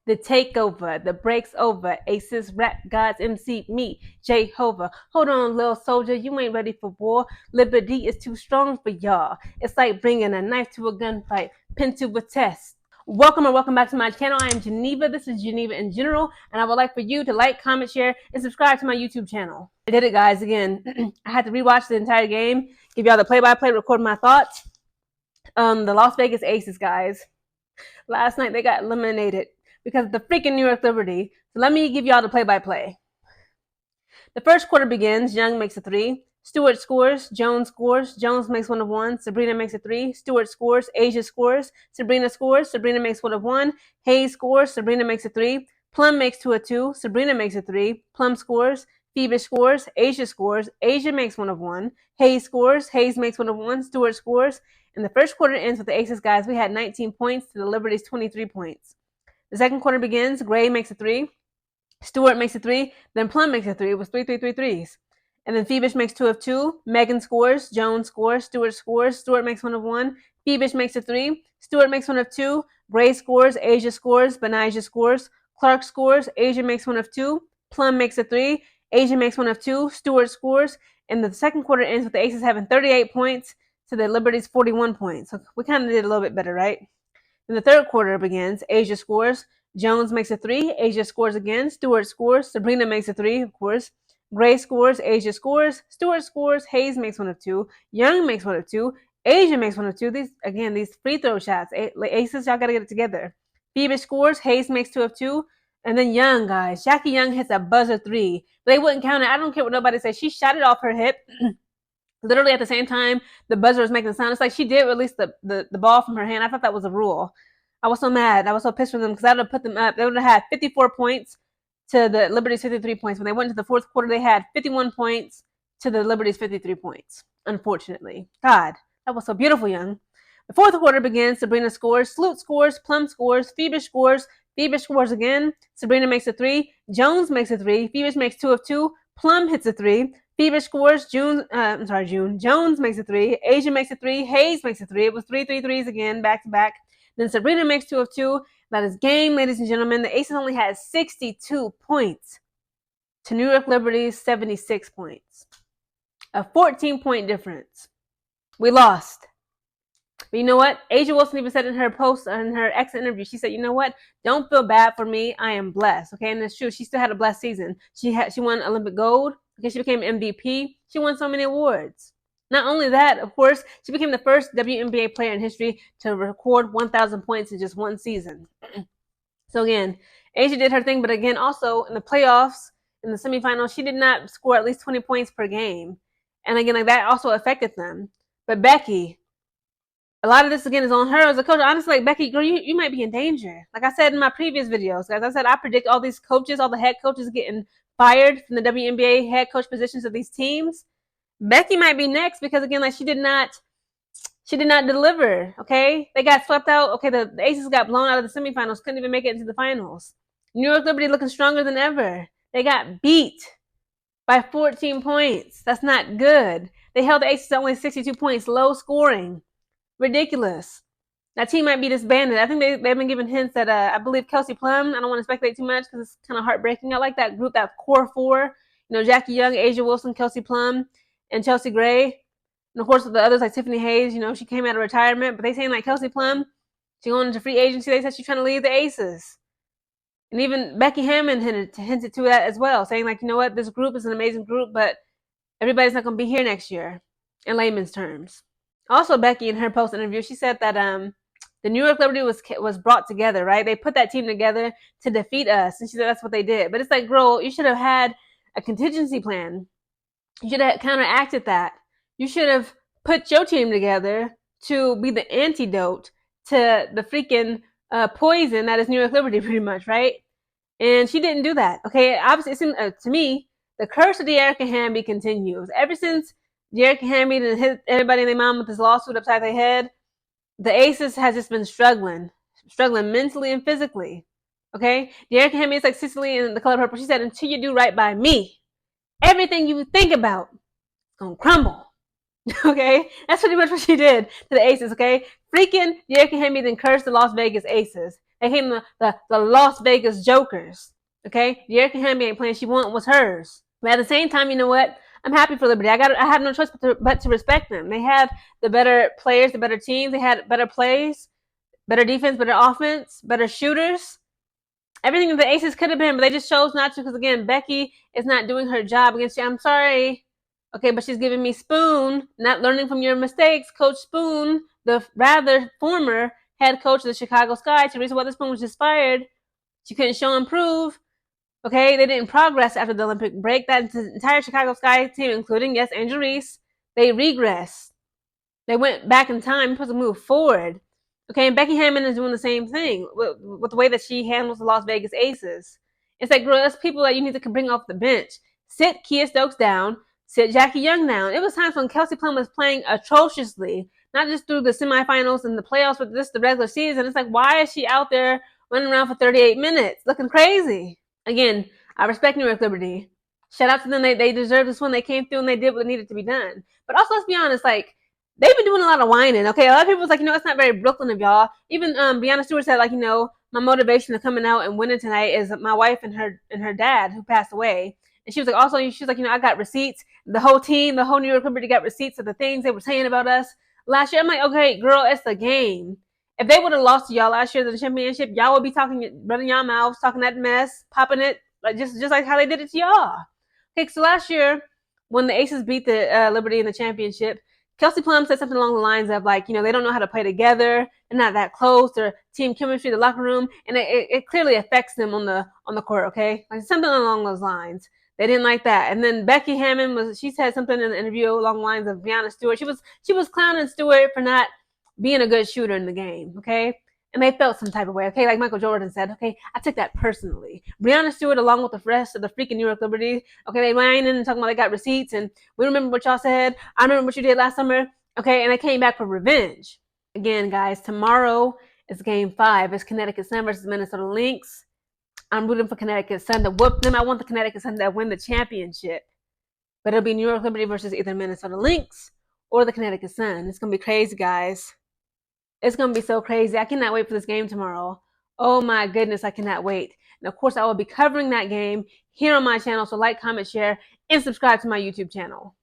The takeover, the break's over. Aces, rap gods, MC, me, Jehovah. Hold on, little soldier, you ain't ready for war. Liberty is too strong for y'all. It's like bringing a knife to a gunfight, pin to a test. Welcome and welcome back to my channel. I am Geneva. This is Geneva in General, and I would like for you to like, comment, share, and subscribe to my YouTube channel. I did it, guys. Again, I had to rewatch the entire game, give y'all the play-by-play, record my thoughts. The Las Vegas Aces, guys. Last night they got eliminated because of the freaking New York Liberty. So let me give y'all the play-by-play. The first quarter begins. Young makes a three. Stewart scores. Jones scores. Jones makes one of one. Sabrina makes a three. Stewart scores. Asia scores. Sabrina scores. Sabrina makes one of one. Hayes scores. Sabrina makes a three. Plum makes two of two. Sabrina makes a three. Plum scores. Phoebe scores. Asia scores. Asia makes one of one. Hayes scores. Hayes makes one of one. Stewart scores. And the first quarter ends with the Aces, guys. We had 19 points to the Liberty's 23 points. The second quarter begins. Gray makes a three. Stewart makes a three. Then Plum makes a three. It was 3-3-3 threes. And then Phoebish makes two of two. Megan scores. Jones scores. Stewart scores. Stewart makes one of one. Phoebish makes a three. Stewart makes one of two. Gray scores. Asia scores. Benijah scores. Clark scores. Asia makes one of two. Plum makes a three. Asia makes one of two. Stewart scores. And the second quarter ends with the Aces having 38 points to the Liberty's 41 points. So we kind of did a little bit better, right? Then the third quarter begins. Asia scores. Jones makes a three. Asia scores again. Stewart scores. Sabrina makes a three, of course. Gray scores. Asia scores. Stewart scores. Hayes makes one of two. Young makes one of two. Asia makes one of two. These free throw shots. Aces, y'all got to get it together. Phoebe scores. Hayes makes two of two. And then Young, guys. Jackie Young hits a buzzer three. But they wouldn't count it. I don't care what nobody says. She shot it off her hip. Literally at the same time the buzzer was making the sound. It's like she did release the ball from her hand. I thought that was a rule. I was so mad. I was so pissed for them because I would have put them up. They would have had 54 points to the Liberty's 53 points. When they went into the fourth quarter, they had 51 points to the Liberty's 53 points. Unfortunately. God, that was so beautiful, Young. The fourth quarter begins. Sabrina scores. Sloot scores. Plum scores. Phoebe scores. Phoebe scores again. Sabrina makes a three. Jones makes a three. Phoebe makes two of two. Plum hits a three. Phoebe scores. Jones makes a three. Asia makes a three. Hayes makes a three. It was 3 threes again, back to back. Then Sabrina makes two of two. That is game, ladies and gentlemen. The Aces only had 62 points to New York Liberty's 76 points. A 14-point difference. We lost. But you know what? Asia Wilson even said in her post, in her exit interview, she said, you know what? Don't feel bad for me. I am blessed. Okay, and it's true. She still had a blessed season. She won Olympic gold. Okay, she became MVP. She won so many awards. Not only that, of course, she became the first WNBA player in history to record 1,000 points in just one season. So again, Asia did her thing, but again, also in the playoffs, in the semifinals, she did not score at least 20 points per game. And again, like that also affected them. But Becky, a lot of this again is on her as a coach. Honestly, like Becky, girl, you might be in danger. Like I said in my previous videos, guys, I said I predict all these coaches, all the head coaches getting fired from the WNBA head coach positions of these teams. Becky might be next because again, like she did not deliver. Okay, they got swept out. Okay, the Aces got blown out of the semifinals, couldn't even make it into the finals. New York Liberty looking stronger than ever. They got beat by 14 points. That's not good. They held the Aces to only 62 points, low scoring. Ridiculous. That team might be disbanded. I think they've been given hints that I believe Kelsey Plum. I don't want to speculate too much because it's kind of heartbreaking. I like that group, that core four. You know, Jackie Young, Asia Wilson, Kelsey Plum, and Chelsea Gray. And of course, the others like Tiffany Hayes. You know, she came out of retirement, but they saying like Kelsey Plum, she going into free agency. They said she's trying to leave the Aces. And even Becky Hammond hinted to that as well, saying like, you know what, this group is an amazing group, but everybody's not going to be here next year, in layman's terms. Also, Becky, in her post interview, she said that the New York Liberty was brought together, right? They put that team together to defeat us, and she said that's what they did. But it's like, girl, you should have had a contingency plan. You should have counteracted that. You should have put your team together to be the antidote to the freaking poison that is New York Liberty, pretty much, right? And she didn't do that. Okay, obviously, it seemed, to me, the curse of Dearica Hamby continues. Ever since Dearica Hamby hit everybody and their mom with this lawsuit upside their head, the Aces has just been struggling mentally and physically. Okay, Dearica Hamby is like Cicely in The Color Purple. She said, "Until you do right by me, everything you think about is gonna crumble." Okay, that's pretty much what she did to the Aces. Okay, freaking Dearica Hamby then cursed the Las Vegas Aces. They came the Las Vegas Jokers. Okay, Dearica and Hamby ain't playing. She won what's hers. But at the same time, you know what? I'm happy for Liberty. I have no choice but to respect them. They had the better players, the better teams. They had better plays, better defense, better offense, better shooters. Everything that the Aces could have been, but they just chose not to because, again, Becky is not doing her job against you. I'm sorry. Okay, but she's giving me Spoon, not learning from your mistakes. Coach Spoon, the rather former head coach of the Chicago Sky, Teresa Weatherspoon, was just fired. She couldn't show and prove. Okay, they didn't progress after the Olympic break. That entire Chicago Sky team, including, yes, Angel Reese, they regressed. They went back in time. You're supposed to move forward. Okay, and Becky Hammond is doing the same thing with the way that she handles the Las Vegas Aces. It's like, girl, that's people that you need to bring off the bench. Sit Kia Stokes down. Sit Jackie Young down. It was times when Kelsey Plum was playing atrociously, not just through the semifinals and the playoffs, but just the regular season. It's like, why is she out there running around for 38 minutes, looking crazy? Again, I respect New York Liberty. Shout out to them. They deserve this one. They came through and they did what needed to be done. But also, let's be honest, like, they've been doing a lot of whining. Okay, a lot of people was like, it's not very Brooklyn of y'all. Even Breanna Stewart said, like, my motivation of coming out and winning tonight is my wife and her dad who passed away. And she was like, also, she was like, I got receipts. The whole team, the whole New York Liberty got receipts of the things they were saying about us last year. I'm like, okay, girl, it's the game. If they would have lost to y'all last year in the championship, y'all would be running y'all mouths, talking that mess, popping it, like just like how they did it to y'all. Okay, so last year when the Aces beat the Liberty in the championship, Kelsey Plum said something along the lines of, like, they don't know how to play together. They're not that close. Their team chemistry, the locker room, and it clearly affects them on the court. Okay, like something along those lines. They didn't like that. And then Becky Hammond she said something in the interview along the lines of Breanna Stewart. She was clowning Stewart for not being a good shooter in the game. Okay. And they felt some type of way. Okay, like Michael Jordan said, okay, I took that personally. Breanna Stewart, along with the rest of the freaking New York Liberty, okay, they whining and talking about they got receipts and we remember what y'all said. I remember what you did last summer. Okay, and they came back for revenge. Again, guys, tomorrow is game 5. It's Connecticut Sun versus Minnesota Lynx. I'm rooting for Connecticut Sun to whoop them. I want the Connecticut Sun to win the championship. But it'll be New York Liberty versus either Minnesota Lynx or the Connecticut Sun. It's going to be crazy, guys. It's going to be so crazy. I cannot wait for this game tomorrow. Oh my goodness, I cannot wait. And of course, I will be covering that game here on my channel. So like, comment, share, and subscribe to my YouTube channel.